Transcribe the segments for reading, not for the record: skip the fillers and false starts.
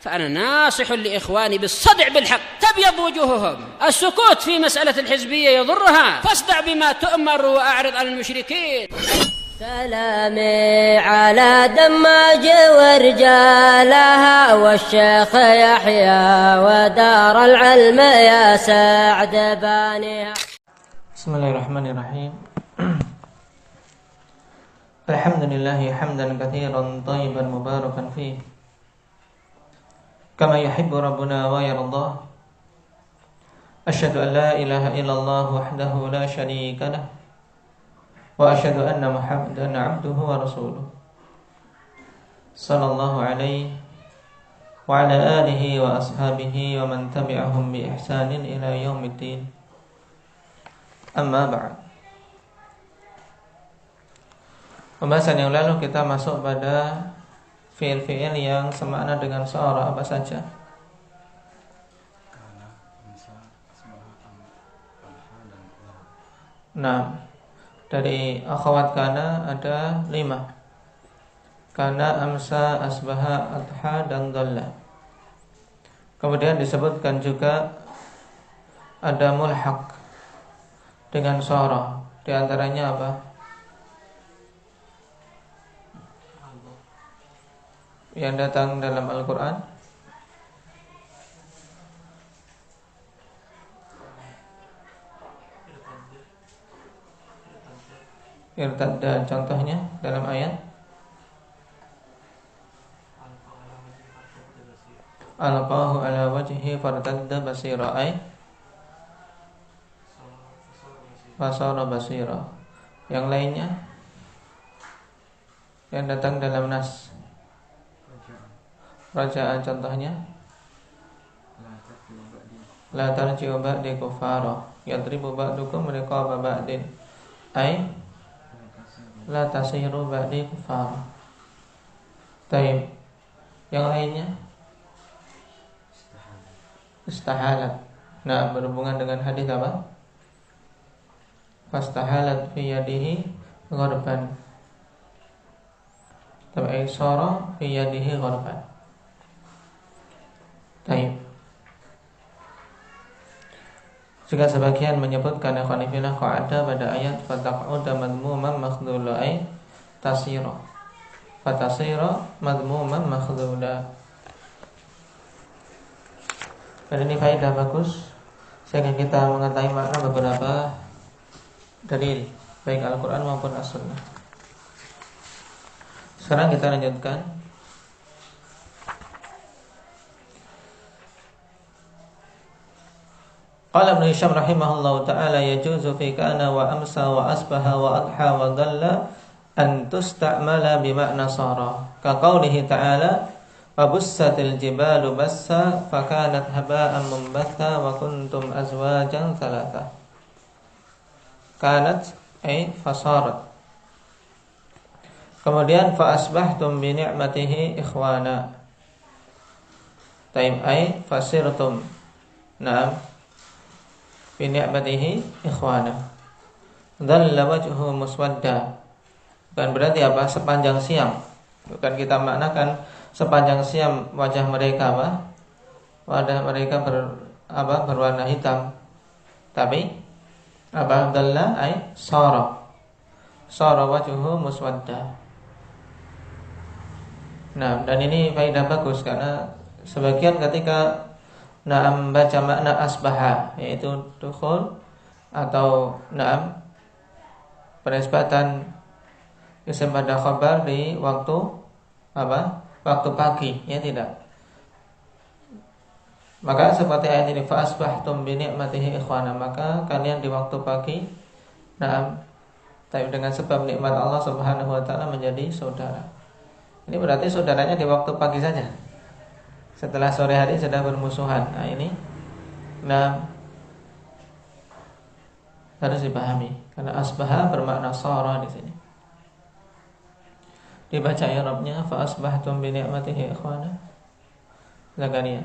فأنا ناصح لإخواني بالصدع بالحق، تبيض وجوههم. السكوت في مسألة الحزبية يضرها، فاصدع بما تؤمر وأعرض عن المشركين. سلامي على دماج ورجالها والشيخ يحيى ودار العلم يا سعد بانيها. بسم الله الرحمن الرحيم. الحمد لله حمدا كثيرا طيبا مباركا فيه كما يحب ربنا ويرضاه. أشهد أن لا إله إلا الله وحده لا شريك له وأشهد أن محمدا عبده ورسوله صلى الله عليه وعلى آله وأصحابه ومن تبعهم بإحسان إلى يوم الدين. Amma ba'd. Pembahasan yang lalu kita masuk pada fi'il-fi'il yang semakna dengan sara apa saja? Nah, dari akhwat kana ada 5. Kana, amsa, asbaha, adha, dan dhalla. Kemudian disebutkan juga ada mulhaq dengan sara. Di antaranya apa? Yang datang dalam Al-Quran. Irtadda contohnya dalam ayat Alqahu ala wajhi fartadda basira ay fasara basira. Yang lainnya yang datang dalam nas Raja'an contohnya la tarji'u ba'di kufara yadribu ba'dukum riqaba ba'din ay la tasiru ba'di kufara. Taib. Yang lainnya istahalat. Nah, berhubungan dengan hadis apa? Fastahalat fi yadihi gharban. Tabai sara fi yadihi gharban. Taib. Juga sebagian menyebutkan ikhwanifillah qa'ada pada ayat fataq'uda madmuman makhdhula ay tasira. Fatasira madmuman makhdhula. Dan ini faedah bagus sehingga kita mengetahui makna beberapa dalil baik Al-Quran maupun As-Sunnah. Sekarang kita lanjutkan. Qala Ibnu Hisham rahimahullahu ta'ala yajuzu fi kana wa amsa wa asbaha wa adha wa dhalla an tusta'mala bima'na sara ka qawlihi ta'ala wa bussatil jibalu bassa fakanat haba'an mumbatha wa kuntum azwajan thalatha. Kanat ay fasarat. Kemudian fa asbahtum bi ni'matihi ikhwana. Taib ay fasirtum. Naam. Bi ni'matihi ikhwana. Dhalla wajhu muswadda. Bukan berarti apa? Sepanjang siang. Bukan kita maknakan sepanjang siang wajah mereka apa? Wajah mereka berwarna hitam. Tapi apa? Dhalla ay sara. Sara wajhu muswadda. Nah, dan ini faedah bagus karena sebagian ketika na'am baca makna asbaha yaitu dukhul atau na'am penisbatan isim pada khabar di waktu apa? Waktu pagi, ya tidak. Maka seperti ayat ini fa asbahtum bi ni'matihi ikhwana, maka kalian di waktu pagi na'am tapi dengan sebab nikmat Allah Subhanahu wa taala menjadi saudara. Ini berarti saudaranya di waktu pagi saja. Setelah sore hari sudah bermusuhan. Nah ini harus dipahami karena asbaha bermakna sara di sini. Dibaca i'rabnya fa asbahtum bi ni'matihi ikhwana. Silakan ya.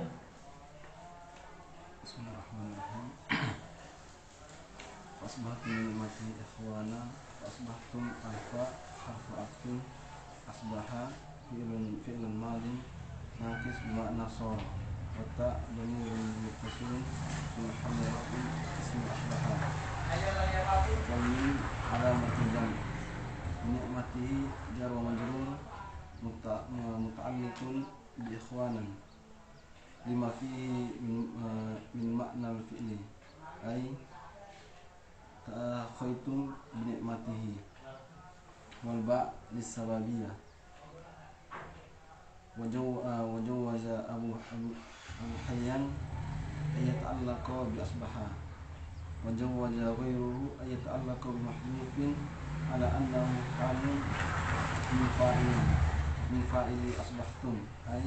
Bismillahirrahmanirrahim. Asbahtum bi ni'matihi ikhwana. Asbahtum alfa harfu atfin. Asbaha fi'lun madhi nakis bermakna sor. Wata dhamirun muttasilun fi mahalli raf'in ismi asbaha. Kalmin alamatul jam'. Ni'matihi jar wa majrur muta'alliqun bi ikhwanan. Lima fihi min makna al-fi'li ay ta'akhaytum bi ni'matihi wal ba' lis-sababiyah. Wajawaza Abu Hayyan ayata'allaqa bi asbaha. Wajawaza ghayruhu ayata'allaqa bi mahdhufin ala annahu halun min fa'ili asbahtum ay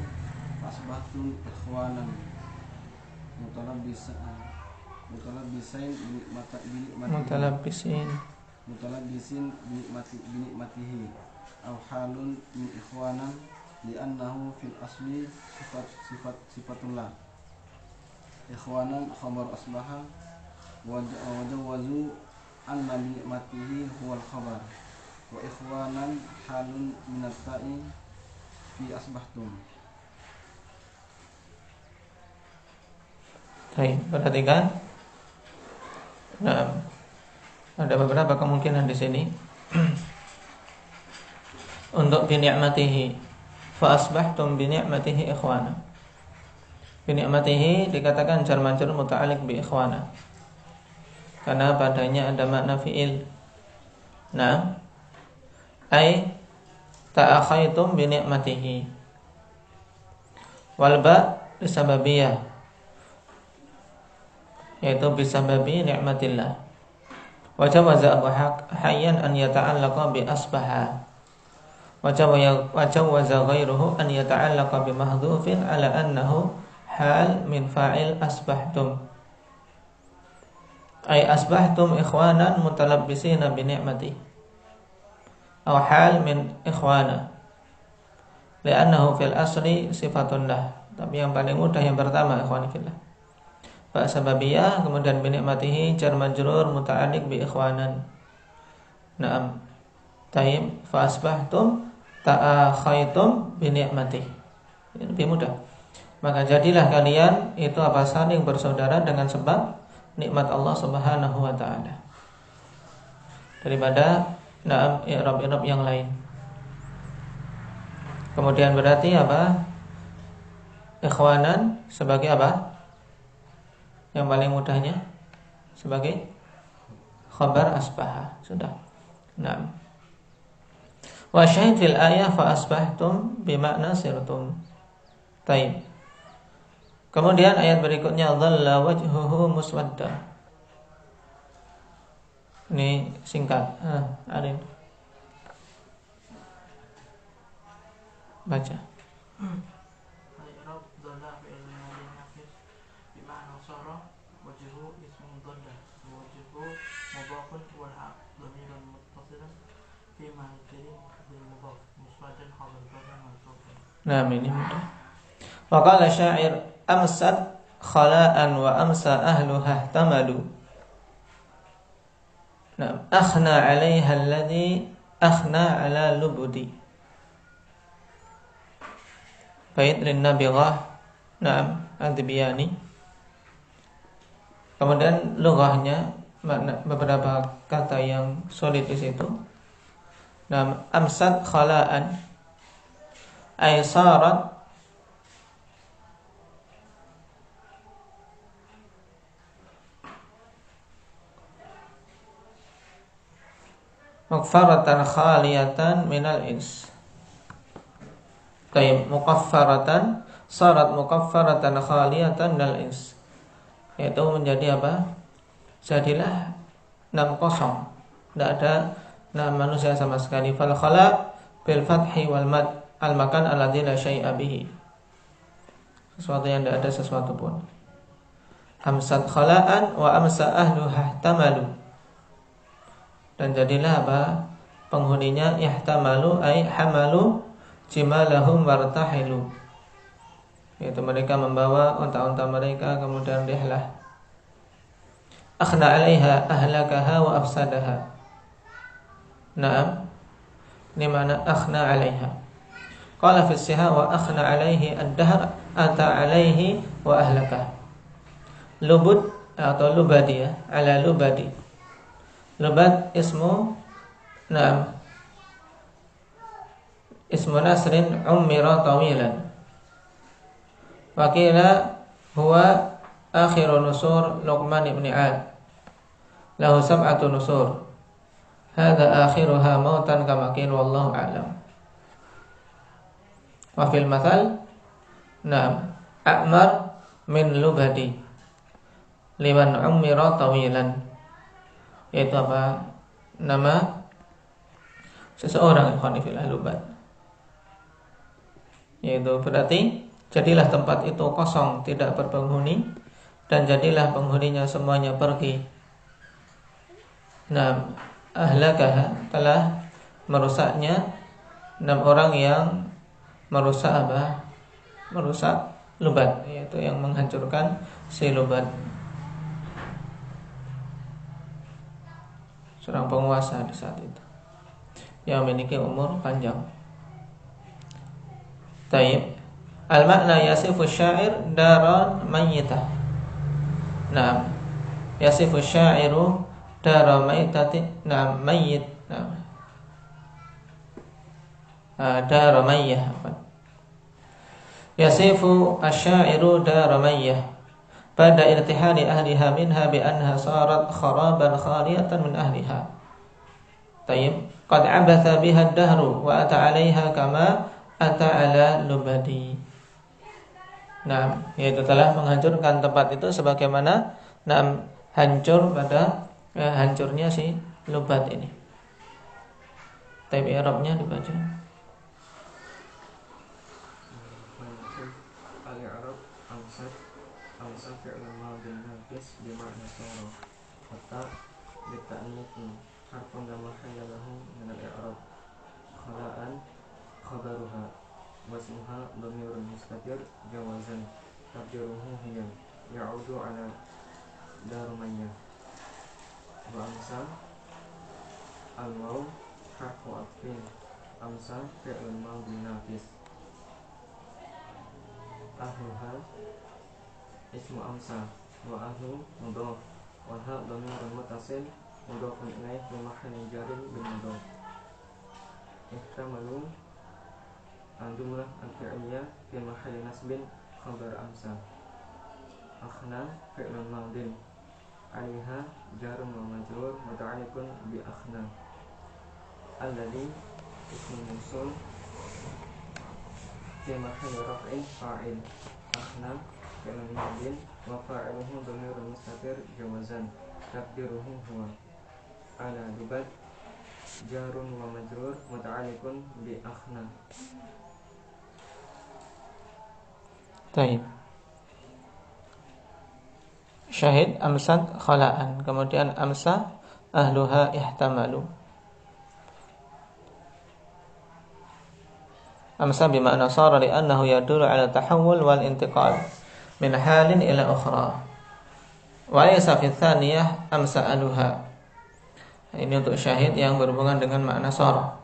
asbahtum ikhwanan mutalabbisin bi ni'matihi aw halun min ikhwanan li'annahu fil asli sifatullah. Ikhwanan khabar asbaha wajawazu anna bi ni'matihi huwal khabar wa ikhwanan halun minat ta'i fi asbahtum. Baik, perhatikan. Nah, ada beberapa kemungkinan di sini. Untuk bi ni'matihi fa asbahtum bi ni'matihi ikhwana. Bi ni'matihi dikatakan jar majrur muta'alliq bi ikhwana, karena padanya ada makna fi'il. Nah, ai ta'akhaytum bi ni'matihi. Wal ba' lisababiyah, yaitu bisababi ni'matillah. Wajawaza Abu Hayyan an yata'allaqa bi asbaha. Wajawaza ghayruhu an yata'allaqa bi mahdhufin ala annahu hal min fa'il asbahtum. Ay asbahtum ikhwanan mutalabbisina bi ni'mati. Aw hal min ikhwana. Li'annahu fil asli sifatun lah. Tapi yang paling mudah yang pertama, ikhwani fillah. Fa sababiyah, kemudian bi ni'matihi jar majrur muta'alliq bi ikhwanan. Naam. Tayyib fa asbahtum ta'akhaytum bi ni'mati. Ini lebih mudah. Maka jadilah kalian itu saling bersaudara dengan sebab nikmat Allah Subhanahu wa taala. Daripada na'am i'rab yang lain. Kemudian berarti apa? Ikhwanan sebagai apa? Yang paling mudahnya sebagai khabar asbaha. Sudah. Naam. Wa syahid fil ayah fa asbahtum bimakna sirtum. Taib. Kemudian ayat berikutnya dhalla wajhuhu muswadda. Ini singkat. Arin. Baca. Al-i'rab dhalla fi'il madhi naqis bimakna sara wajhuhu ismun dhalla wa wajhuhu mudhafun wal haq dhamirun muttasilun fi mahallin mudhaf muswaddan khabar dhalla mansub. Nah, ini mudah. Wa qala syair amsat khala'an wa amsa ahluha ihtamalu. Nah, akhna 'alaiha alladhi akhna 'ala lubudi. Bait lin nabighah. Naam, ad-Dibyani. Kemudian lughahnya makna beberapa kata yang solid di situ. Naam, amsat khala'an ay sarat mukaffaratan khaliyatan minal ins. Tayyib, mukaffaratan sarat mukaffaratan khaliyatan minal ins. Yaitu menjadi apa? Jadilah 6 kosong. Tidak ada manusia sama sekali. Fal khala bil fathi wal mad al makan alladzi la syai'a bihi. Sesuatu yang tidak ada sesuatu pun. Amsat khala'an wa amsa ahluha ihtamalu. Dan jadilah apa? Penghuninya ihtamalu ay hamalu jimalahum wartahilu. Yaitu mereka membawa unta-unta mereka kemudian rihlah. Akhna 'alaiha ahlakaha wa afsadaha. Naam. Ini makna akhna 'alaiha. Qala fi siha wa akhna alaihi ad-dahr ata alaihi wa ahlakah. Lubud atau lubadi ya, ala lubadi. Lubad ismu ismu nasrin ummira tawilan. Wa qila huwa akhiru nusur Luqman ibn Ad. Lahu sab'atu nusur. Hadha akhiruha mautan kama qila wallahu a'lam. Wa fil mathal a'mar min lubadi liman ummira tawilan. Yaitu apa? Nama seseorang ikhwan fillah lubad. Yaitu berarti jadilah tempat itu kosong, tidak berpenghuni, dan jadilah penghuninya semuanya pergi. Ahlakah telah merusaknya 6 orang yang merusak apa? Merusak lubad, yaitu yang menghancurkan si lubad. Seorang penguasa di saat itu yang memiliki umur panjang. Taib. Al-makna yasifu syair daran mayyitah. Yasifu syairu daran mayyitati. Mayyit. Daran mayyah. Yasifu asyairu daran mayyah. Pada irtihali ahliha minha bi anha sarat kharaban khaliyatan min ahliha. Tayyib. Qad abatha biha ad-dahru wa ata 'alaiha kama ata 'ala lubadi. Yaitu telah menghancurkan tempat itu sebagaimana hancur pada hancurnya si lubad ini. Tayyib, i'rabnya dibaca. Amsa fi'lun madin naqis bima'na sara. Hatta bita'niyati harfun la mahalla lahu min al-i'rab. Khala'an khabaruha wasmuha dhamirun mustatir jawazan taqdiruhu hiya ya'udu 'ala darumanya. Wa amsa al-waw harfu atfin. Amsa fi'lun madin naqis. Ahluha ismu amsa wa ahlu mudhaf wa ha dhamirun muttasil mudhafun ilaih fi mahallin jarin bil mudhaf. Ihtamalu al-jumlah al-fi'liyah fi mahalli nasbin khabar amsa. Akhna fi'lun madin 'alaiha jarun wa majrur muta'alliqun bi akhna. Alladhi ismu mawsul fi mahalli raf'in fa'il. Akhna fi'lun madin wa fa'iluhu dhamirun mustatir jawazan taqdiruhu huwa. Ala lubad jarun wa majrur muta'alliqun bi akhna. Taib. Syahid amsat khala'an. Kemudian amsa ahluha ihtamalu. Amsa bima'na sara li'annahu yadullu 'ala tahawul wal intiqal min halin ila ukhra. Wa laysa fi tsaniyah amsa ahluha. Ini untuk syahid yang berhubungan dengan makna sara.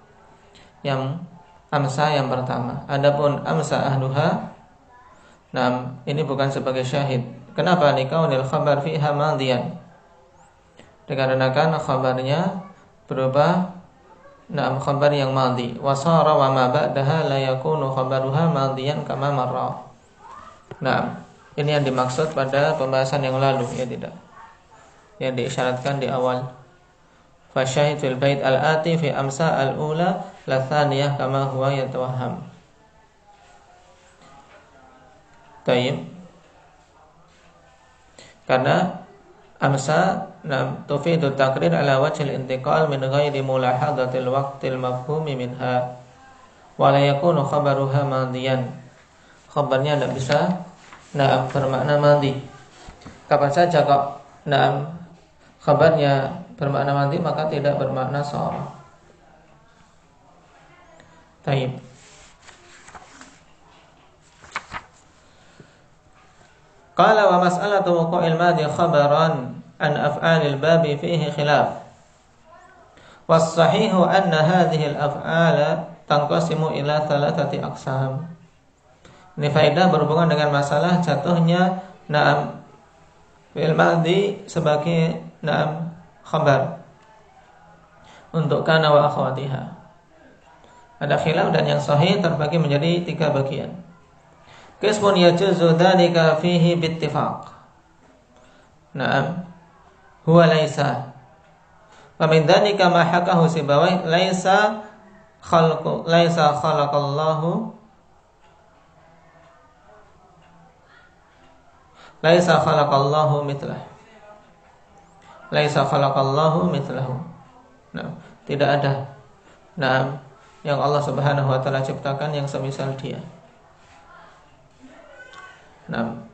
Yang amsa yang pertama. Adapun amsa ahluha, ini bukan sebagai syahid. Kenapa? Likaunil khabar fiha madiyan. Dikarenakan khabarnya berubah khabar yang madi. Wa sara wa ma ba'daha la yakunu khabaruha madiyan kama marra. Ini yang dimaksud pada pembahasan yang lalu, ya tidak? Yang diisyaratkan di awal. Fa syahid fil bait al-ati fi amsa al-ula la thaniyah kama huwa yatawahham. Tayyib. Karena amsa tufidu taqrir ala wajhil intiqal min ghairi mulahadatil waqtil mafhumi minha wa la yakunu khabaruha madiyan. Khabarnya tidak bisa bermakna madi. Kapan saja kok khabarnya bermakna madi maka tidak bermakna sara. Taib. Qala wa mas'alatu wuqu'il madi khabaran an af'alil babi fihi khilaf. Was sahihu anna hadhihi al-af'ala tanqasimu ila thalathati aqsam. Ini faedah berhubungan dengan masalah jatuhnya na'am fi'il madhi sebagai na'am khabar untuk kana wa akhawatiha. Ada khilaf dan yang sahih terbagi menjadi 3 bagian. Qismun yajuzu dzalika fihi bittifaq. Na'am huwa laisa. Wa min dzalika ma hakahu Sibawayh laisa khalaqallahu laisa khalaqallahu mithlah. Laisa khalaqallahu mithlahu. Nah, tidak ada yang Allah Subhanahu wa taala ciptakan yang semisal dia.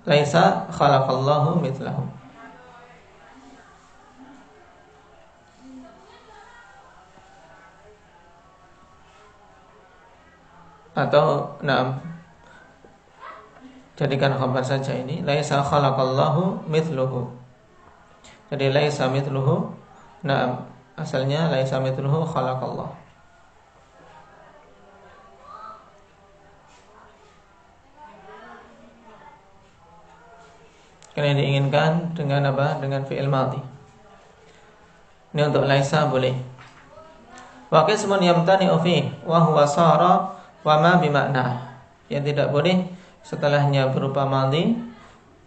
Laisa khalaqallahu mithlahu. Atau jadikan khabar saja ini, laisa khalaqallahu mithluhu. Jadi laisa mithluhu, asalnya laisa mithluhu khalaqallah. Karena diinginkan dengan apa? Dengan fi'il madhi. Ini untuk laisa boleh. Wa qismun yamtani'u fihi wa huwa sara wa ma bimakna. Yang tidak boleh setelahnya berupa madhi,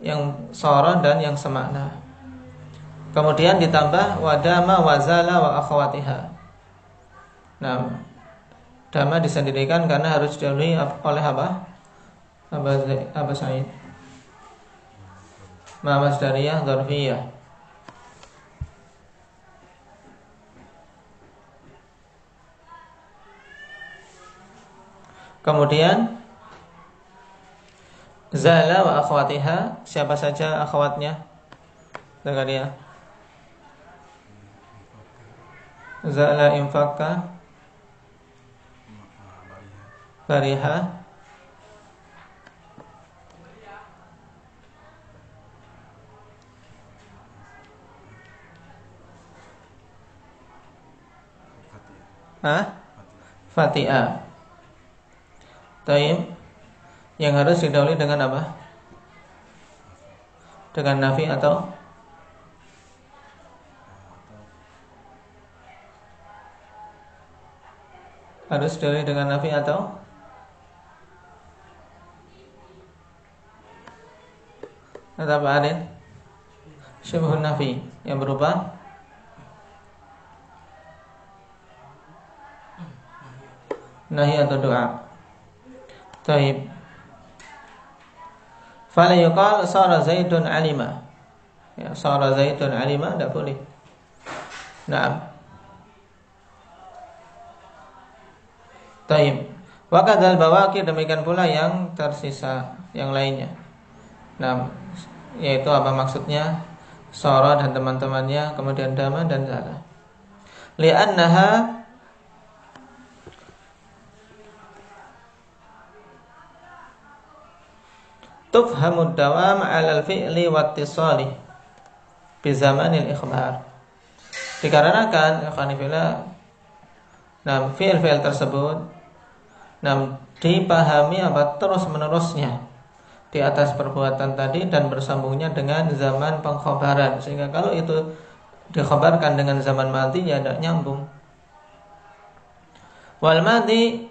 yang sara dan yang semakna. Kemudian ditambah wadama wazala wa akhawatiha. Dama disendirikan karena harus didahului oleh apa? Apa Said? Ma masdariyah dzarfiyah. Kemudian zala wa akhwatiha, siapa saja akhwatnya? Zakaria. Zala infaka, bariha, Fatiha. Taib. Yang harus didahului dengan apa? Dengan nafi atau harus didahului dengan nafi atau apa Adin? Syibhun nafi yang berupa nahi atau doa. Taib. Fala yuqal sara Zaidun alima. Ya, sara Zaidun alima tidak boleh. Naam. Taib. Wa kadzal bawaqi, demikian pula yang tersisa yang lainnya. Naam, yaitu apa maksudnya? Sara dan teman-temannya, kemudian dama dan zala. Li'annaha tufhamud dawam 'alal fi'li wattisali bi zamanil ikhbar. Dikarenakan fi'il-fi'il tersebut dipahami apa terus-menerusnya di atas perbuatan tadi dan bersambungnya dengan zaman pengkhabaran, sehingga kalau itu dikhabarkan dengan zaman madhi ya tidak nyambung. Wal madhi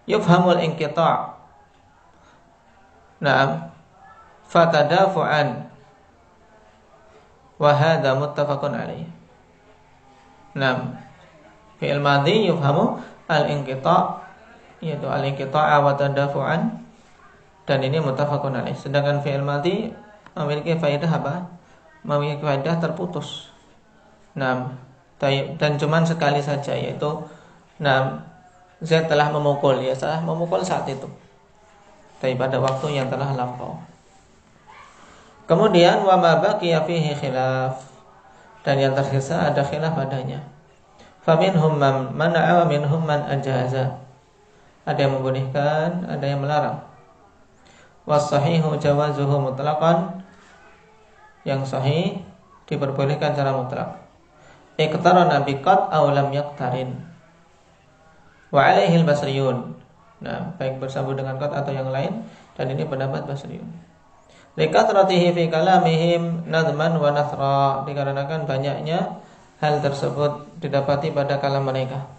yufhamul inqita'. Fatadafu'an wa hadza muttafaqun alaih. Fi'il madhi yufhamu al-inqita', yaitu al-inqita'a wa tadafu'an, dan ini muttafaqun alaih. Sedangkan fi'il madhi memiliki faedah apa? Memiliki faedah terputus. Dan cuman sekali saja, yaitu Zaid telah memukul, ya salah memukul saat itu. Tapi pada waktu yang telah lampau. Kemudian wa ma baqiya fihi khilaf, dan yang tersisa ada khilaf padanya. Faminhum man mana'a wa minhum man ajaza. Ada yang membolehkan, ada yang melarang. Was-sahihu jawazuhu mutlaqan. Yang sahih diperbolehkan secara mutlak. Iqtarana biqat aw lam yaqtarin. Wa alaihi al-basriyun. Nah, baik bersambung dengan qad atau yang lain, dan ini pendapat basriyun. Likatratihi fi kalamihim nadman wa nathra, dikarenakan banyaknya hal tersebut didapati pada kalam mereka,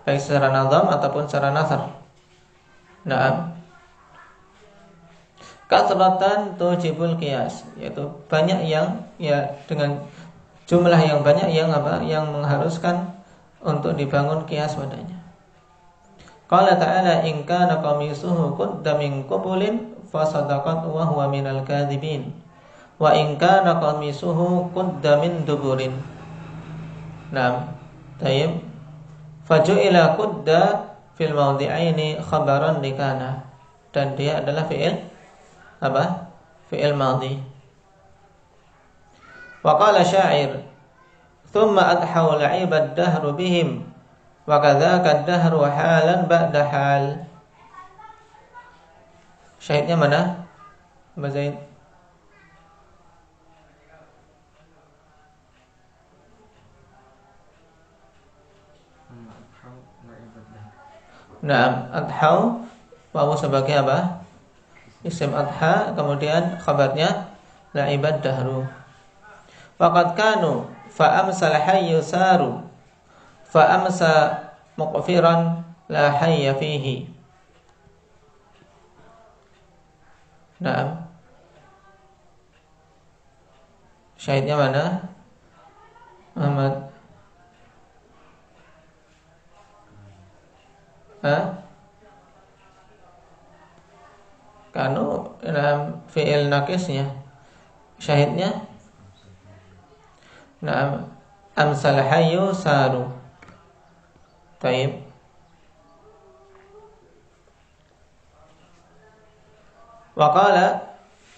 baik secara nazam ataupun secara nasr. Naam. Kathratan tujibul qiyas, yaitu banyak yang dengan jumlah yang banyak yang mengharuskan untuk dibangun qiyas padanya. Qala ta'ala in kana qamisuhu qudda min qubulin fasadaqat wa huwa minal kadhibin wa in kana qamisuhu qudda min duburin. Naam. Tayyib. Faju'ila qudda fil mawdi'aini khabaran likana, dan dia adalah fi'il fi'il madhi. Wa qala sya'ir thumma adhaw la'ibad dahru bihim wa kadzaka ad-dahru halan ba'da hal. Syahidnya mana? Mbak Zaid. Naam, adhaw wawu sebagai apa? Isim adha, kemudian khabarnya la'ibad dahru. Waqad kanu fa amsal hayyu saru fa amsa muqfiran la hayya fihi. Naam. Syahidnya mana? Muhammad. Kanu dalam fi'il nakisnya. Syahidnya naam, amsal hayyu saru. Taib. Wa qala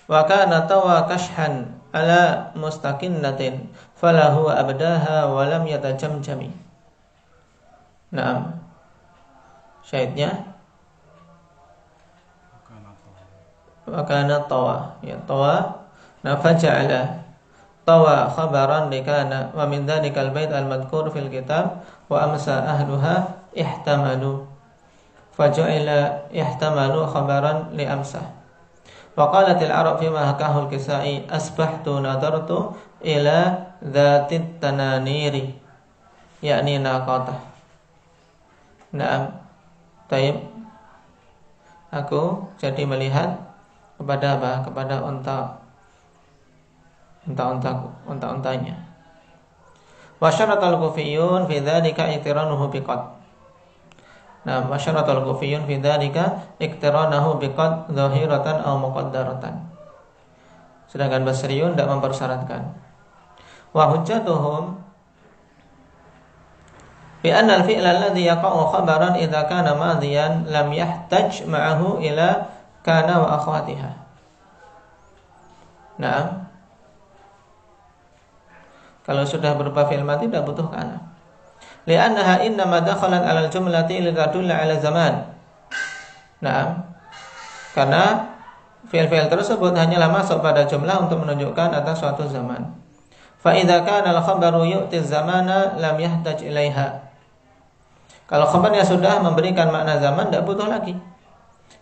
wa kana tawa kashhan ala mustaqinnatin falahu abdaha wa lam yatajamjami. Naam. Syahidnya wa kana tawa, ya tawa nafaja'ala tawa khabaran likana wa min dhalikal bait al-madhkur fil kitab wa amsa ahluha ihtamalu faja'ala ihtamalu khabaran li amsa. Wa qalatil arab fima hakahu al-Kisai asbahtu nadartu ila dhatit tananiri, yakni naqatah. Naam. Taib. Aku jadi melihat kepada apa? Kepada unta-untanya. Wa syaratal kufiyun fi dzalika iqtiranuhu biqad. Nah, wa syaratal kufiyun fi dzalika iqtiranuhu biqad zahiratan aw muqaddaratan. Sedangkan Basriyun tidak mempersyaratkan. Wa hujjatuhum bi anna al-fi'la alladhi yaqa'u khabaran idza kana madhiyan lam yahtaj ma'ahu ila kana wa akhwatiha. Naam. Kalau sudah berupa fi'il madhi tidak butuh kana. Li'annaha innama dakhalat 'ala al-jumlati litadulla 'ala zaman. Naam. Karena fi'il-fi'il tersebut hanyalah masuk pada jumlah untuk menunjukkan atas suatu zaman. Fa idza kana al-khabaru yu'ti az-zamana lam yahtaj ilaiha. Kalau khabarnya sudah memberikan makna zaman, tidak butuh lagi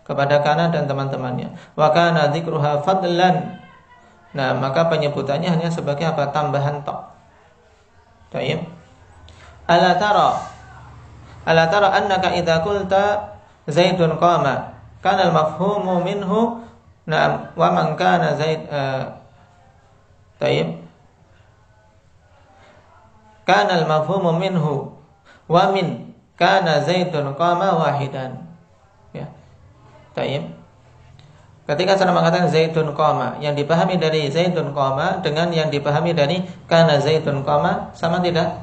kepada kana dan teman-temannya. Wa kana dzikruha fadlan. Nah, maka penyebutannya hanya sebagai apa? Tambahan tok. Baik. Ala tara annaka idza qulta Zaidun qama kana al-mafhumu minhu na'am wa man kana Zaid tayyib kana al-mafhumu minhu wa min kana Zaidun qama wahidan. Ya. Tayyib. Ketika saya mengatakan Zaidun qama, yang dipahami dari Zaidun qama dengan yang dipahami dari kana Zaidun qama sama tidak?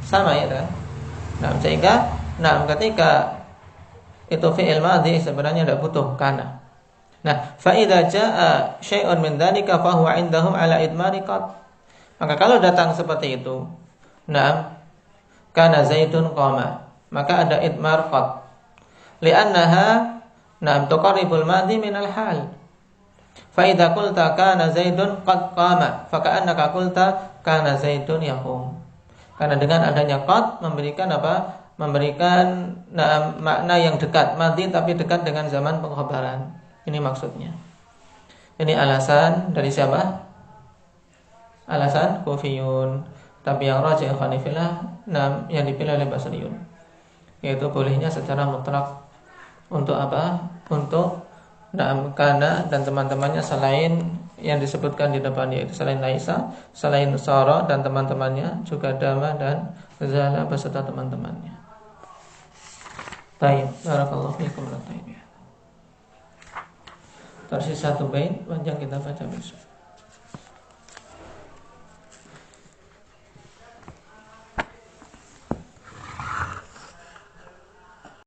Sama ya kan? Nah, sehingga ketika itu fi'il madhi sebenarnya tidak butuh kana. Nah, fa idza jaa syai'un min dzalika fa huwa 'indahum 'ala idmari qad. Maka kalau datang seperti itu, kana Zaidun qama, maka ada idmar qad. Li'annaha tuqarribul madhi minal hal. Fa idza qulta kana Zaidun qad qama, fa ka'annaka qulta kana Zaidun yaqum. Karena dengan adanya qad memberikan apa? memberikan makna yang dekat, madhi tapi dekat dengan zaman pengkhabaran. Ini maksudnya. Ini alasan dari siapa? Alasan Kufiyun. Tapi yang rajih Hanifillah, yang dipilih oleh Basriyun, yaitu bolehnya secara mutlak. Untuk apa? Untuk Kana dan teman-temannya selain yang disebutkan di depannya, itu selain Laisa, selain Sara dan teman-temannya, juga Dama dan Zala beserta teman-temannya. Baik, barakallahu fiikum. Tersisa satu bait, panjang kita baca besok.